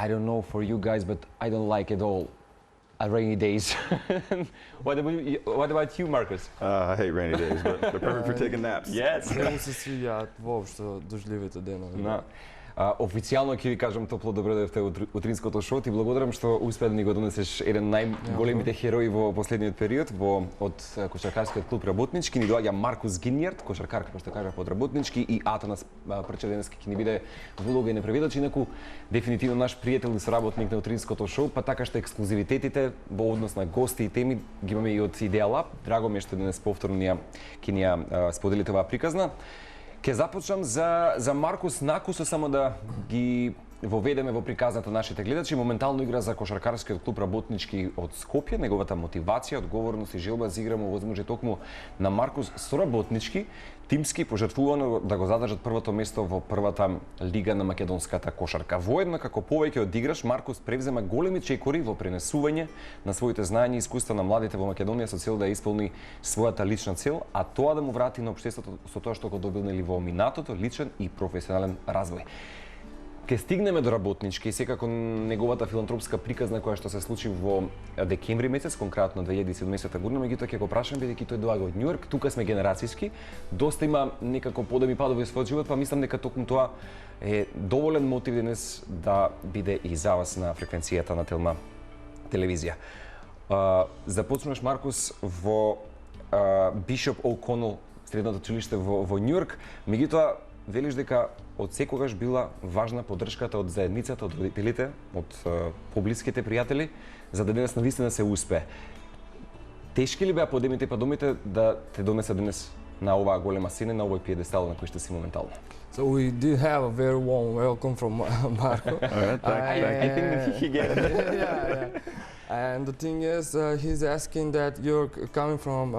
I don't know for you guys, but I don't like at all rainy days. What about you, Marcus? I hate rainy days, but they're perfect for taking naps. Yes. Не му се свиѓаат воопшто дождливите денови. Да. Официјално ќе ви кажам топло добро дојдовте во Утринското шоу. Ти благодарам што успеа да ни го донесеш еден најголемите херои во последниот период од кошаркарскиот клуб Rabotnicki. Ни доаѓа Маркус Ginyard, кошаркар како што кажав од Rabotnicki, и Атанас Прчеденски ќе ни биде во улога и непревидач, инаку дефинитивно наш пријател и соработник на Утринското шоу, па така што ексклузивитетите во однос на гости и теми ги имаме и од Идеа Лаб. Драго ми е што денес повторно ќе ни ја споделите оваа приказна. Ке започнам за Маркус накусо, само да ги воведеме во приказната нашите гледачи. Моментално игра за кошаркарскиот клуб Rabotnicki од Скопје. Неговата мотивација, одговорност и желба за игра му возможи токму на Маркус со Rabotnicki, тимски пожртвувано да го задржат првото место во првата лига на македонската кошарка. Воедно како повеќе од играш, Маркус превзема големи чекори во пренесување на своите знаења и искуства на младите во Македонија со цел да исполни својата лична цел, а тоа да му врати на општеството со тоа што го добил во минатото, личен и професионален развој. Ке стигнеме до Rabotnicki и секако неговата филантропска приказна која што се случи во декември месец, конкретно 2017 година, меѓутоа ќе го прашам бидејќи тој доаѓа од Њујорк, тука сме генерацијски, доста има некако подеми падови во својот живот, па мислам дека токму тоа е доволен мотив денес да биде и за вас на фреквенцијата на Телма телевизија. Започнуваш, Маркус, во Бишоп О'Конел средното училиште во Њујорк, меѓутоа велиш дека од секогаш била важна поддршката од заедницата, од родителите, од поблиските пријатели, за да денес навистина се успее. Тешки ли беа подемите и падомите да те донесе денес на оваа голема сцена, на овој пиедестал на кој што си моментално? So we did have a very warm welcome from Marco. I think that he get it. Yeah. And the thing is, he's asking that you're coming from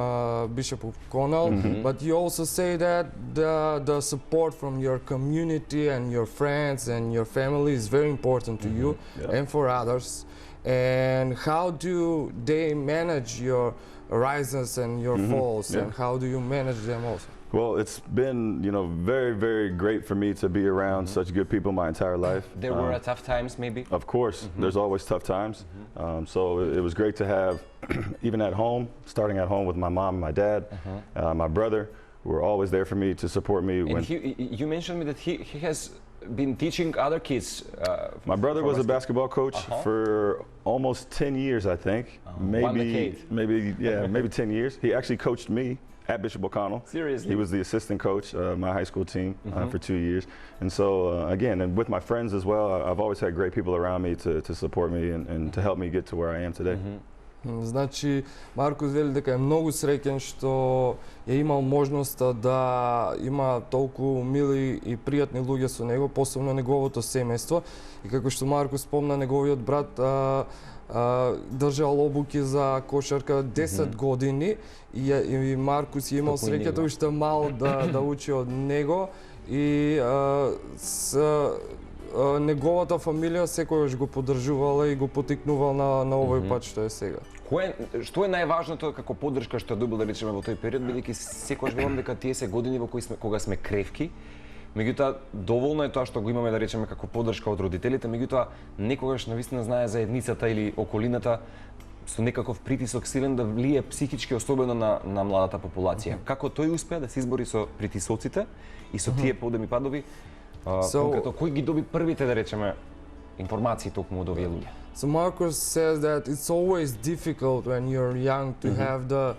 Bishop O'Connell, but you also say that the support from your community and your friends and your family is very important to you and for others. And how do they manage your rises and your falls, and how do you manage them also? Well, it's been, very, very great for me to be around such good people my entire life. There were tough times, maybe? Of course, there's always tough times. So it was great to have, even at home, starting at home with my mom and my dad, my brother, who were always there for me to support me. And you mentioned me that he has been teaching other kids. My brother was a basketball coach for almost 10 years, I think. Maybe 10 years. He actually coached me at Bishop O'Connell. Seriously? He was the assistant coach of my high school team for 2 years. And so, again, and with my friends as well, I've always had great people around me to support me and to help me get to where I am today. Значи, Маркус вели дека е многу среќен што е имал можноста да има толку мили и пријатни луѓе со него, посебно неговото семејство. И како што Маркус спомна, неговиот брат држал обуки за кошарка 10 години и Маркус е имал среќата уште мал да учи од него и неговата фамилија секогаш го поддржувала и го потикнувал на овој пат што е сега. Што е најважното како поддршка што добил, да речеме, во тој период, бидејќи секогаш велам дека тие се години во кои кога сме кревки, меѓутоа доволно е тоа што го имаме, да речеме, како поддршка од родителите, меѓутоа некогаш навистина знае заедницата или околината со некаков притисок силен да влие психички, особено на младата популација. Како тој успеа да се избори со притисоците и со тие подеми падови? Конкретно, кој ги доби првите, да речеме, информации токму од овие луѓе? So Marcus says that it's always difficult when you're young to have the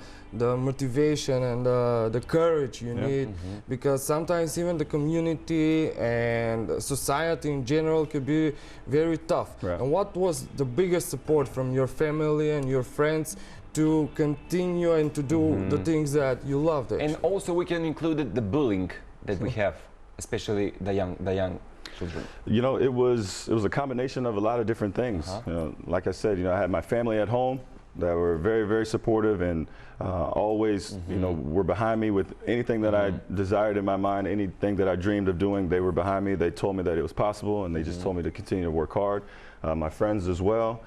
motivation and the courage you need, because sometimes even the community and society in general can be very tough. Right. And what was the biggest support from your family and your friends to continue and to do the things that you loved? And also we can include the bullying that we have, especially the young children. It was a combination of a lot of different things. Like I said, I had my family at home that were very, very supportive and always, were behind me with anything that I desired in my mind, anything that I dreamed of doing. They were behind me. They told me that it was possible, and they just told me to continue to work hard. My friends as well.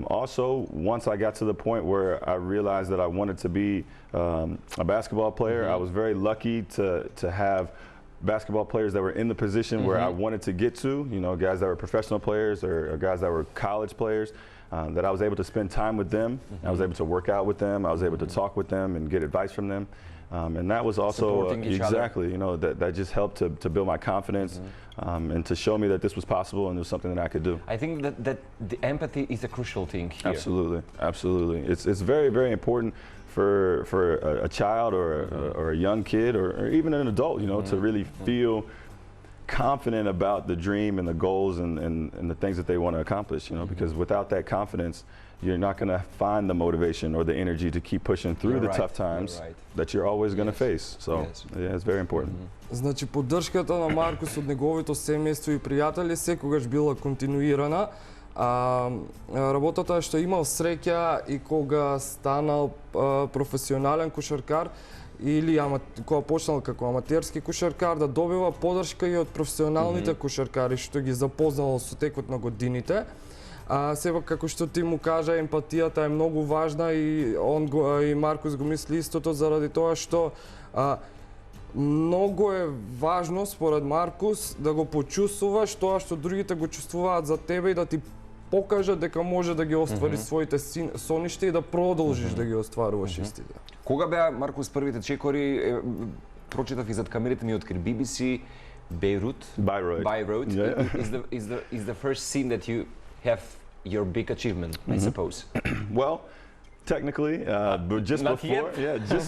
Also, once I got to the point where I realized that I wanted to be a basketball player, I was very lucky to have basketball players that were in the position where I wanted to get to, you know, guys that were professional players or guys that were college players, that I was able to spend time with them. I was able to work out with them. I was able to talk with them and get advice from them. And that was also exactly, you know, that just helped to build my confidence and to show me that this was possible and it was something that I could do. I think that the empathy is a crucial thing here. Absolutely, absolutely. It's very, very important for a child or a young kid or even an adult, you know, to really feel confident about the dream and the goals and the things that they want to accomplish, you know, because without that confidence, you're not going to find the motivation or the energy to keep pushing through the tough times that you're always going to face. So, yeah, it's very important. Значи поддршката на Маркус од неговото семејство и пријатели секогаш била континуирана. Работата е што имал среќа и кога станал професионален кошаркар или кога почнал како аматерски кошаркар да добива поддршка и од професионалните кошаркари што ги запознал со текот на годините. Сепак, како што ти му кажа, емпатијата е многу важна и и Маркус го мисли истото заради тоа што многу е важно според Маркус да го почувствуваш тоа што другите го чувствуваат за тебе и да ти покажа дека може да ги оствари своите соништа и да продолжиш да ги остваруваш истите. Кога беа, Маркус, првите чекори, прочитав и зад камерите ми откри BBC, Beirut. Is the first scene that you have your big achievement, I suppose. Well, technically, but just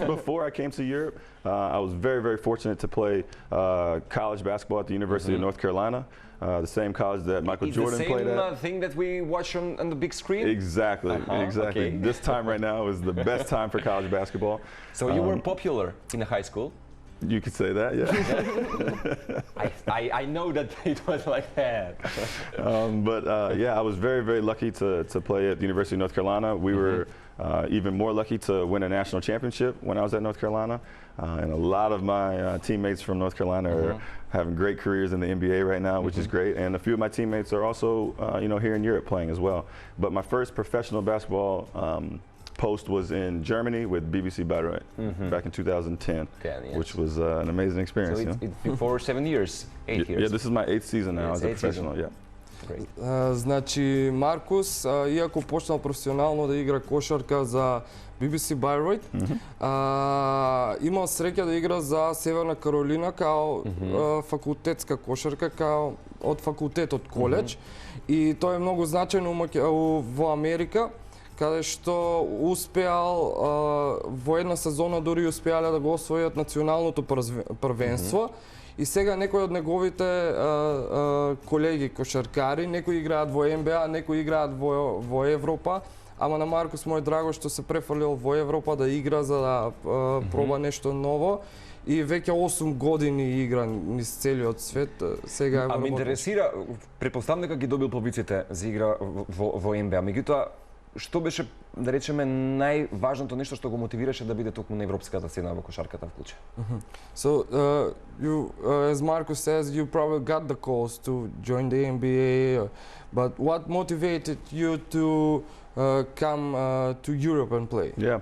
before I came to Europe, I was very, very fortunate to play college basketball at the University of North Carolina, the same college that Michael Jordan played at. The same thing that we watch on the big screen? Exactly, exactly. Okay. This time right now is the best time for college basketball. So you were popular in the high school? You could say that, yeah. I know that it was like that. Yeah, I was very, very lucky to play at the University of North Carolina. We were even more lucky to win a national championship when I was at North Carolina. And a lot of my teammates from North Carolina are having great careers in the NBA right now, which is great. And a few of my teammates are also, you know, here in Europe playing as well. But my first professional basketball post was in Germany with BBC Bayreuth back in 2010, which was an amazing experience. So it's before 7 years, 8 years. Yeah, this is my 8th season now as a professional. Yeah. Значи Маркус, иако почнал професионално да игра кошарка за BBC Bayreuth, имал среќа да игра за Северна Каролина као факултетска кошарка, као од факултетот коледж. И тоа е многу значајно во Америка, каде што успеал во една сезона дури успеале да го освојат националното првенство. И сега некои од неговите колеги кошаркари, некои играат во НБА, некои играат во Европа, ама на Маркус му е драго што се префрлил во Европа да игра за да проба нешто ново. И веќе 8 години игра низ целиот свет. Сега ме интересира, претпоставам дека ги добил повиците за игра во НБА, меѓутоа што беше, да речеме, најважното нешто што го мотивираше да биде токму на европската сцена во кошарката вклучен? So, as Marcus says, you probably got the calls to join the NBA, but what motivated you to come to Europe and play? Yeah,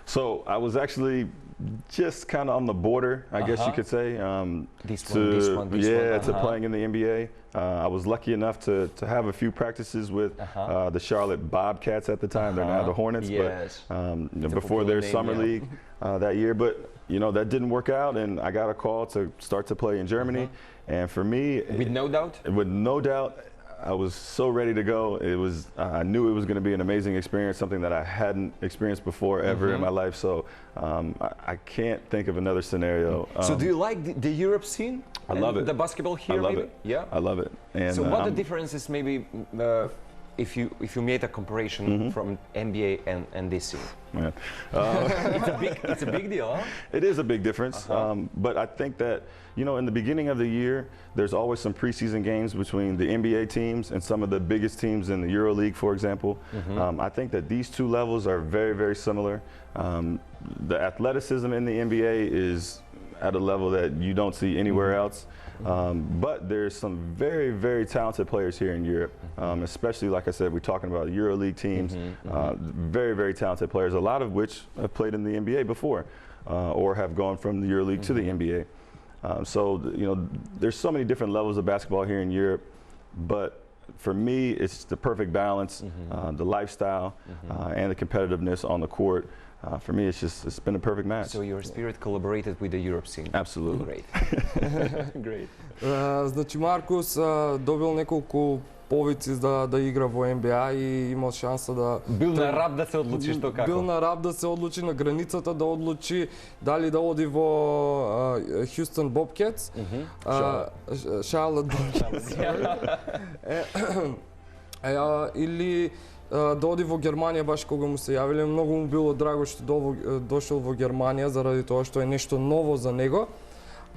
so I was actually just kind of on the border, I guess you could say, to playing in the NBA. I was lucky enough to have a few practices with the Charlotte Bobcats at the time. They're now the Hornets, but before their summer league that year. But you know, that didn't work out, and I got a call to start to play in Germany. And for me, with no doubt, I was so ready to go. It was, I knew it was going to be an amazing experience, something that I hadn't experienced before ever in my life. So I can't think of another scenario. So do you like the Europe scene? I love it. The basketball here, I love maybe? it. Yeah. I love it. And so what the difference is maybe if you made a comparison from NBA and this scene? Yeah. It's a big deal, huh? It is a big difference, but I think that, you know, in the beginning of the year, there's always some preseason games between the NBA teams and some of the biggest teams in the EuroLeague, for example. I think that these two levels are very, very similar. The athleticism in the NBA is at a level that you don't see anywhere else. But there's some very, very talented players here in Europe, especially, like I said, we're talking about EuroLeague teams, very, very talented players, a lot of which have played in the NBA before or have gone from the EuroLeague to the NBA. So, there's so many different levels of basketball here in Europe, but for me, it's the perfect balance, the lifestyle, and the competitiveness on the court. For me, it's been a perfect match. So your spirit collaborated with the Europe scene. Absolutely. Great. Great. Значи Маркус добил неколку повици да игра во НБА и имал шанса да... Бил на раб да се одлучи што како? Бил на раб да се одлучи, на границата да одлучи дали да оди во Хјустон Бобкетс, Шарлот Бобкетс, или да оди во Германија баш кога му се јавиле. Многу му било драго што дошол во Германија заради тоа што е нешто ново за него.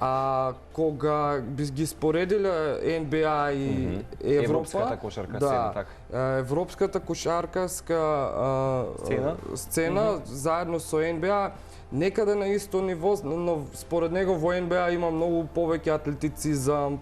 А кога ги споредиле НБА и Европа, Европската кошарка сцена, така. Европската кошаркарска сцена заедно со НБА некаде на исто ниво, но според него во НБА има многу повеќе атлетицизам,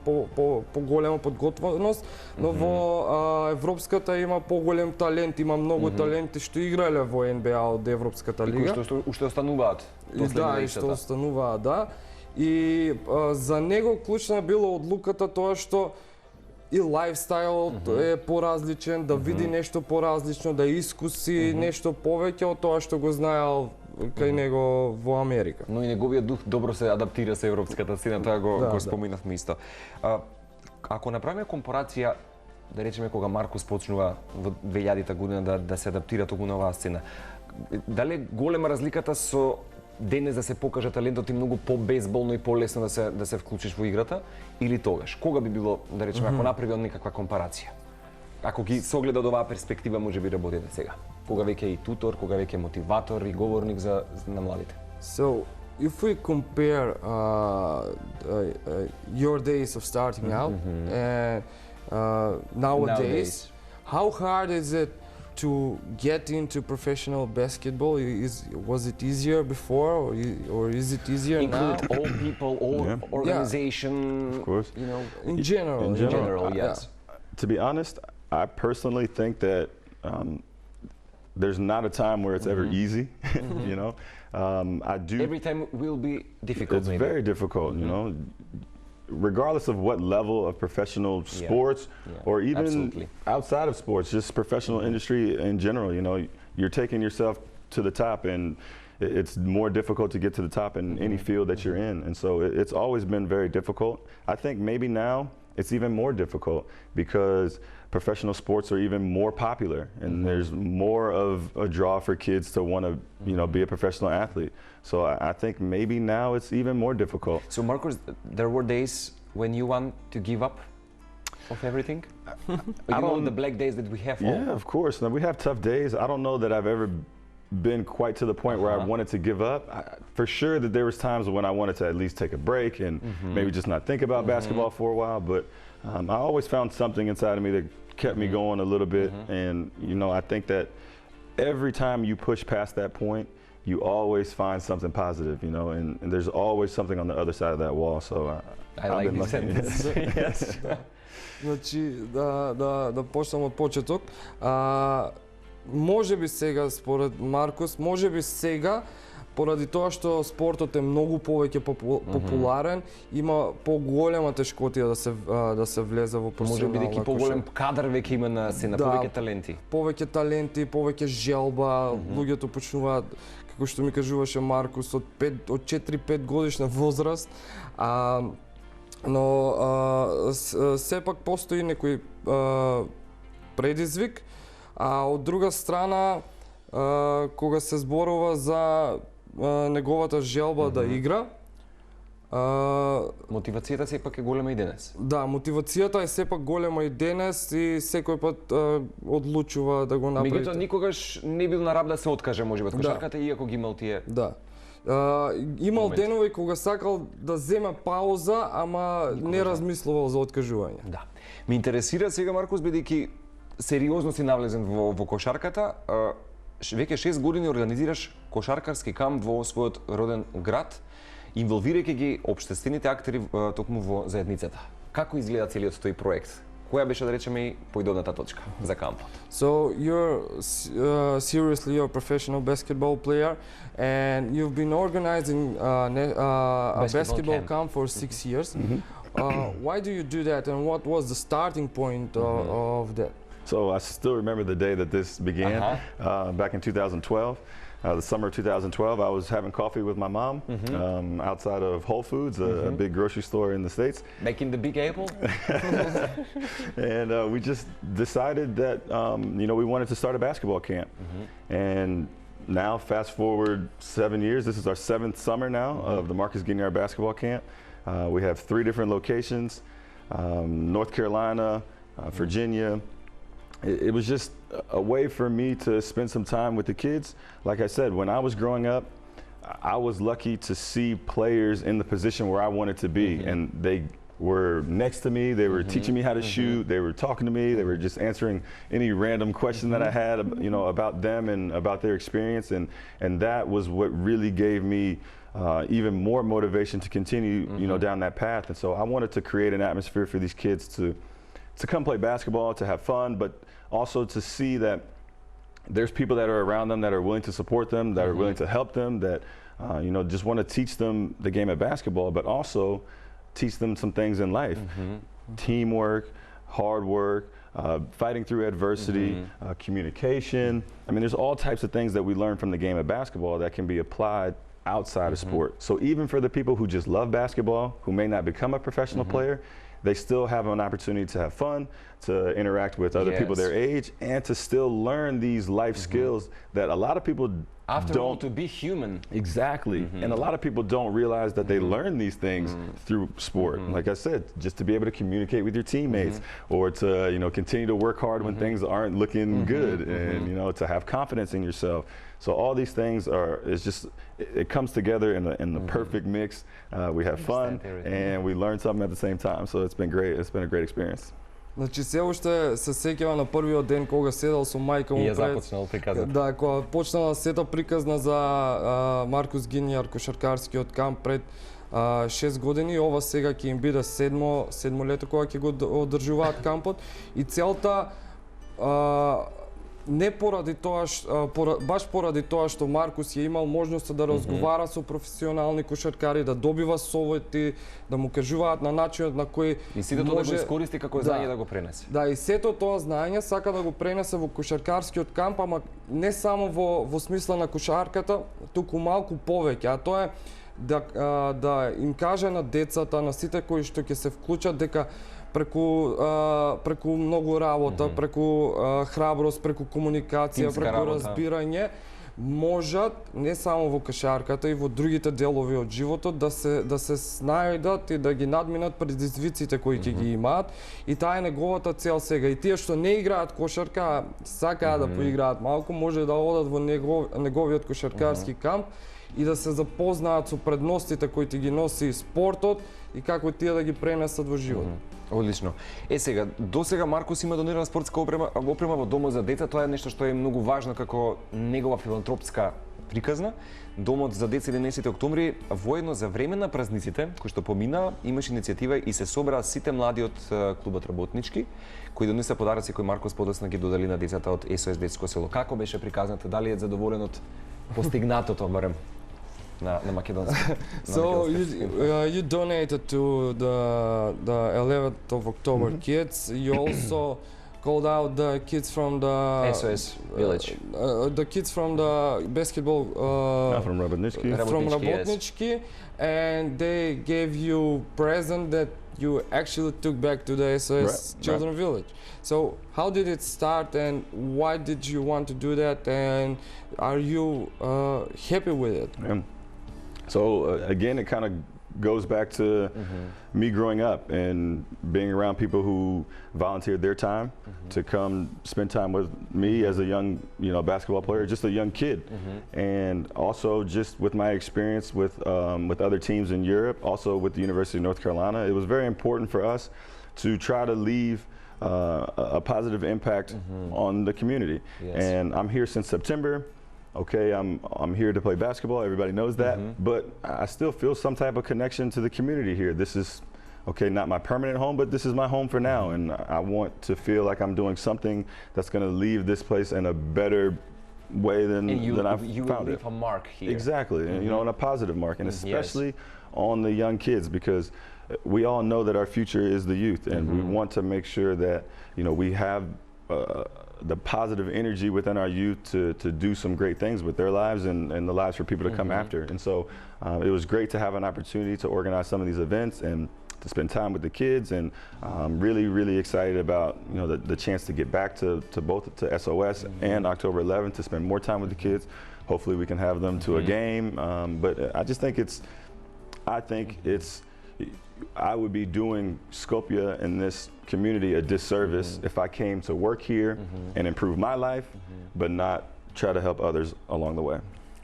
поголема подготвеност, но во европската има поголем талент, има многу таленти што играле во НБА од Европската лига. И уште остануваат. Да, и што остануваат, да. И за него клучна било одлуката тоа што и лайфстайлот е поразличен, да види нешто поразлично, да искуси нешто повеќе од тоа што го знаел кај него во Америка. Но и неговиот дух добро се адаптира со европската сцена, тоа го споминавме исто. Ако направиме компарација, да речеме кога Маркус почнува во 2000-та година да се адаптира токму на оваа сцена, дали е голема разликата со денес да се покаже талентот и многу по-безболно и по-лесно да се вклучиш во играта, или тогаш? Кога би било, да речеме, ако направи некаква компарација? Ако ги согледа од оваа перспектива, може би работите сега. Кога веќе и тутор, кога веќе мотиватор и говорник на младите. So, if we compare your days of starting out and nowadays, how hard is it to get into professional basketball? Was it easier before, or is it easier now? Include all people, all organization, of course. In general. In general, yes. To be honest, I personally think that there's not a time where it's ever easy. I do. Every time will be difficult. It's very difficult. Regardless of what level of professional sports or even outside of sports, just professional industry in general, you're taking yourself to the top, and it's more difficult to get to the top in any field that you're in. And so it's always been very difficult. I think maybe now it's even more difficult because professional sports are even more popular, and there's more of a draw for kids to want to, be a professional athlete. So I think maybe now it's even more difficult. So Marcus, there were days when you want to give up of everything? The black days that we have. Yeah, of course. Now, we have tough days. I don't know that I've ever been quite to the point where I wanted to give up. For sure that there was times when I wanted to at least take a break and maybe just not think about basketball for a while, but I always found something inside of me that kept me going a little bit. And, I think that every time you push past that point, you always find something positive, and there's always something on the other side of that wall. So I like this sentence. Yes. Значи, да почнам од почеток. Може би сега, според Маркус, поради тоа што спортот е многу повеќе популарен, има поголема тешкотија да се влезе во професионална бидејќи поголем кадар веќе има на повеќе таленти. Повеќе таленти, повеќе желба, луѓето почнуваат, како што ми кажуваше Маркус, од 4-5 годишна возраст, но сепак постои некој предизвик, а од друга страна, кога се зборува за неговата желба да игра, мотивацијата сепак е голема и денес. Да, мотивацијата е сепак голема и денес и секој пат одлучува да го направи. Меѓутоа никогаш не бил на раб да се откаже можеби од кошарката, иако ги имал тие. Да. Имал денови кога сакал да земе пауза, ама не размислувал за откажување. Да. Ме интересира сега, Маркус, бидејќи сериозно си навлезен во кошарката, веќе 6 години организираш кошаркарски камп во својот роден град, инволвирајќи ги општествените актери токму во заедницата. Како изгледа целиот тој проект? која беше да речеме и поидобната точка за кампот? So you're seriously you're a professional basketball player, and you've been organizing a basketball camp for 6 years. Why do you do that, and what was the starting point of that? So I still remember the day that this began, back in 2012. The summer of 2012, I was having coffee with my mom outside of Whole Foods, a big grocery store in the States. Back in the Big Apple? And we just decided that, we wanted to start a basketball camp. And now, fast forward 7 years, this is our 7th summer now of the Marcus Ginyard basketball camp. We have 3 different locations, North Carolina, Virginia. It was just a way for me to spend some time with the kids. Like I said, when I was growing up, I was lucky to see players in the position where I wanted to be, and they were next to me. They were teaching me how to shoot. They were talking to me. They were just answering any random question that I had, about them and about their experience, and that was what really gave me even more motivation to continue, down that path. And so I wanted to create an atmosphere for these kids to come play basketball, to have fun, but also to see that there's people that are around them that are willing to support them, that are willing to help them, that just want to teach them the game of basketball, but also teach them some things in life. Teamwork, hard work, fighting through adversity, communication. I mean, there's all types of things that we learn from the game of basketball that can be applied outside of sport. So even for the people who just love basketball, who may not become a professional player, they still have an opportunity to have fun, to interact with other people their age, and to still learn these life skills that a lot of people After don't. all, to be human. Exactly. And a lot of people don't realize that they learn these things through sport. Like I said, just to be able to communicate with your teammates, or to, continue to work hard when things aren't looking good, and, to have confidence in yourself. So all these things it comes together in the perfect mix. We have fun and we learn something at the same time. So it's been great. It's been a great experience. Значи се уште се сеќава на првиот ден кога седел со мајка му И ја започнал приказната. Да, кога почнала сета приказна за Маркус Гинијар кошаркарскиот камп пред 6 години, ова сега ќе им биде седмо лето кога ќе го одржуваат кампот, и целта не поради тоа баш поради тоа што Маркус ја имал можност да разговара со професионални кошаркари, да добива совети, да му кажуваат на начинот на кој И сите тоа да го искористи како знаење да го пренесе. Да, и сето тоа знаење сака да го пренесе во кошаркарскиот камп, ама не само во смисла на кошарката, туку малку повеќе, а тоа е да им каже на децата, на сите кои што ќе се вклучат, дека преку многу работа, преку храброст, преку комуникација, преку разбирање, можат не само во кошарката и во другите делови од животот да се снајдат и да ги надминат предизвиците кои ќе ги имаат, и таа е неговата цел сега. И тие што не играат кошарка, сакаат да поиграат малку, може да одат во неговиот кошаркарски камп и да се запознаат со предностите кои ти ги носи спортот и како тие да ги пренесат во живот. Одлично. Сега, досега Маркус има донирана спортска опрема во домот за деца. Тоа е нешто што е многу важно како негова филантропска приказна. Домот за деца 11 октомври, воедно за време на празниците, кои што помина, имаш иницијатива и се собраа сите млади од клубот Работнички, кои донеса подароци кои Маркус подоцна ги додели на децата од СОС Детско село. Како беше приказната? Дали е задоволен од постигнатото, барем? На македонски. So you donated to the 11th of October kids. You also called out the kids from the SOS village. The kids from the basketball From Rabotnicki. from Rabotnicki, Rabotnicki, and they gave you present that you actually took back to the SOS Children Village. So how did it start, and why did you want to do that, and are you happy with it? So again, it kind of goes back to me growing up and being around people who volunteered their time to come spend time with me as a young, basketball player, just a young kid, and also just with my experience with other teams in Europe, also with the University of North Carolina. It was very important for us to try to leave a positive impact on the community. Yes. And I'm here since September. Okay, I'm here to play basketball. Everybody knows that, but I still feel some type of connection to the community here. This is okay, not my permanent home, but this is my home for now, and I want to feel like I'm doing something that's going to leave this place in a better way than I've you found will it. leave a mark here. Exactly, and, you know, and a positive mark, and especially on the young kids, because we all know that our future is the youth, and we want to make sure that, you know, we have the positive energy within our youth to do some great things with their lives and the lives for people to come after. And so it was great to have an opportunity to organize some of these events and to spend time with the kids, and really, really excited about, you know, the chance to get back to both to SOS and October 11th to spend more time with the kids. Hopefully we can have them to a game, but I just think I would be doing Skopje and this community a disservice if I came to work here and improve my life, but not try to help others along the way.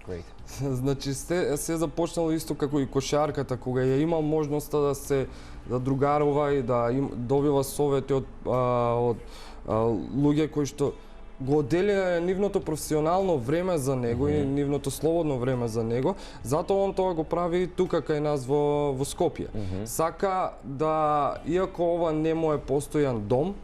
Great. Значи се започнало исто како и кошарката, кога ја имал можноста да другарува и да добива совети од луѓе кои што го отделија нивното професионално време за него и нивното слободно време за него, затоа он тоа го прави тука кај нас во Скопје. Сака да, иако ова не му е постојан дом,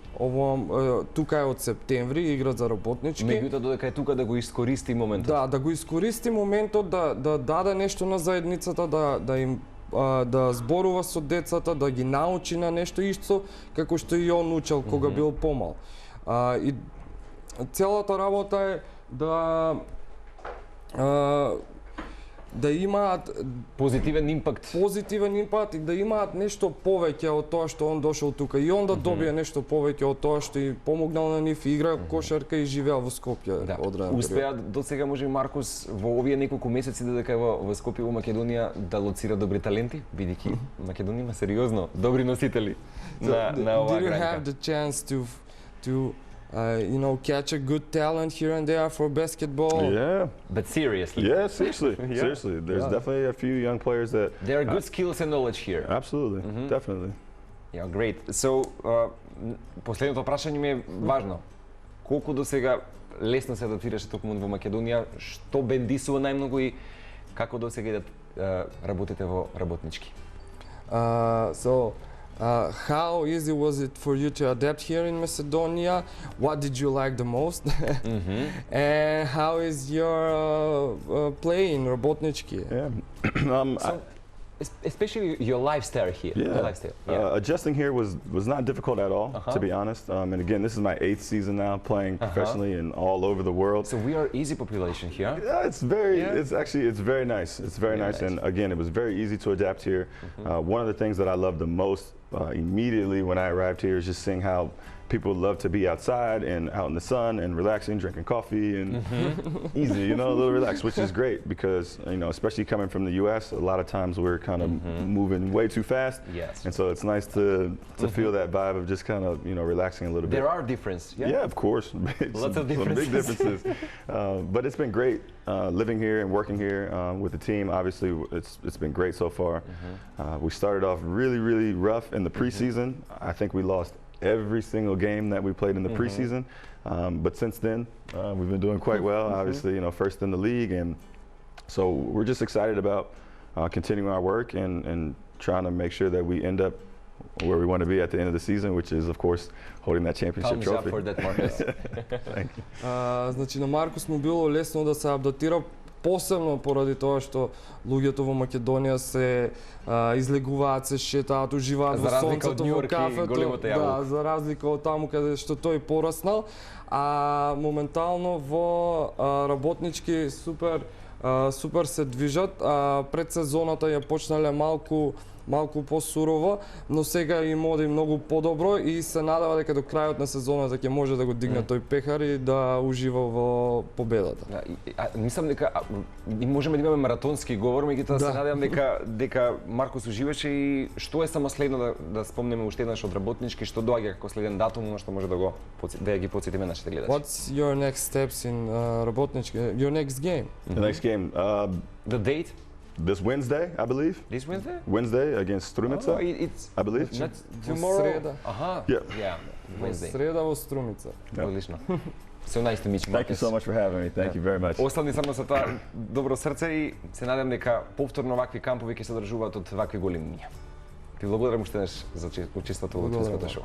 тука е од септември, игра за Работнички. Меѓутоа додека е тука да го искористи моментот. Да го искористи моментот да даде нешто на заедницата, да им да зборува со децата, да ги научи на нешто исто како што и он учел кога бил помал. И целата работа е да имаат позитивен импакт и да имаат нешто повеќе од тоа што он дошол тука и он да добие нешто повеќе од тоа што и помогнал на нив, игра кошарка и живеал во Скопје. Да. Успеа до сега може Маркус во овие неколку месеци додека е во Скопје во Македонија да лоцира добри таленти, бидејќи Македонија има сериозно добри носители на оваа Did you граница. have the chance to you know, catch a good talent here and there for basketball? Yeah. But seriously. Yeah, seriously. Seriously. There's definitely a few young players that... There are good skills and knowledge here. Absolutely. Definitely. Yeah, great. So, последното прашање ми е важно. Колку до сега лесно се адаптираше токму во Македонија, што бендисува најмногу и како до сега работите во Работнички? How easy was it for you to adapt here in Macedonia? What did you like the most? And how is your play in Rabotnicki? Yeah. Especially your lifestyle here. Yeah. Your lifestyle. Yeah. Adjusting here was not difficult at all, to be honest. And again, this is my 8th season now playing professionally and all over the world. So we are easy population here. Yeah, it's very nice. It's very nice. And again, it was very easy to adapt here. One of the things that I loved the most immediately when I arrived here is just seeing how people love to be outside and out in the sun and relaxing, drinking coffee and easy, you know, a little relaxed, which is great because, you know, especially coming from the US, a lot of times we're kind of moving way too fast. Yes. And so it's nice to feel that vibe of just kind of, you know, relaxing a little bit. There are differences. Yeah? Yeah, of course. Lots of differences. Some big differences. But it's been great living here and working here with the team. Obviously, it's been great so far. We started off really, really rough in the preseason. I think we lost every single game that we played in the preseason. But since then, we've been doing quite well. Obviously, you know, first in the league. And so we're just excited about continuing our work and trying to make sure that we end up where we want to be at the end of the season, which is, of course, holding that championship Thumbs trophy. up for that, Marcus. Thank you. Значи на Маркус му било лесно да се адаптира, посебно поради тоа што луѓето во Македонија се излегуваат, се шетаат, уживаат во сонцето, во кафето, да, за разлика од таму каде што тој пораснал, а моментално во Работнички супер се движат. Пред сезоната ја почнале малку посурово, но сега им оди многу подобро и се надава дека до крајот на сезоната ќе може да го дигне тој пехар и да ужива во победата. Мислам дека можеме да имаме маратонски говор, меѓутоа се надевам дека Маркус уживаше и што е само следно да спомнеме уште еднаш од Работнички, што доаѓа како следен датум, што може да ги потсетиме нашите гледачи. What's your next steps in Rabotnicki? Your next game? The next game. The date? This Wednesday, I believe. This Wednesday? Wednesday against Strumica, I believe. Not tomorrow. Среда. Yeah, Wednesday. Среда во Струмица. Одлично. So nice to meet you, Marcus. Thank you so much for having me. Thank you very much. Остани само со тоа добро срце и се надевам дека повторно вакви кампови ќе се одржуваат од вакви големи. Ти благодарам уште еднаш за учеството во Утринското шоу.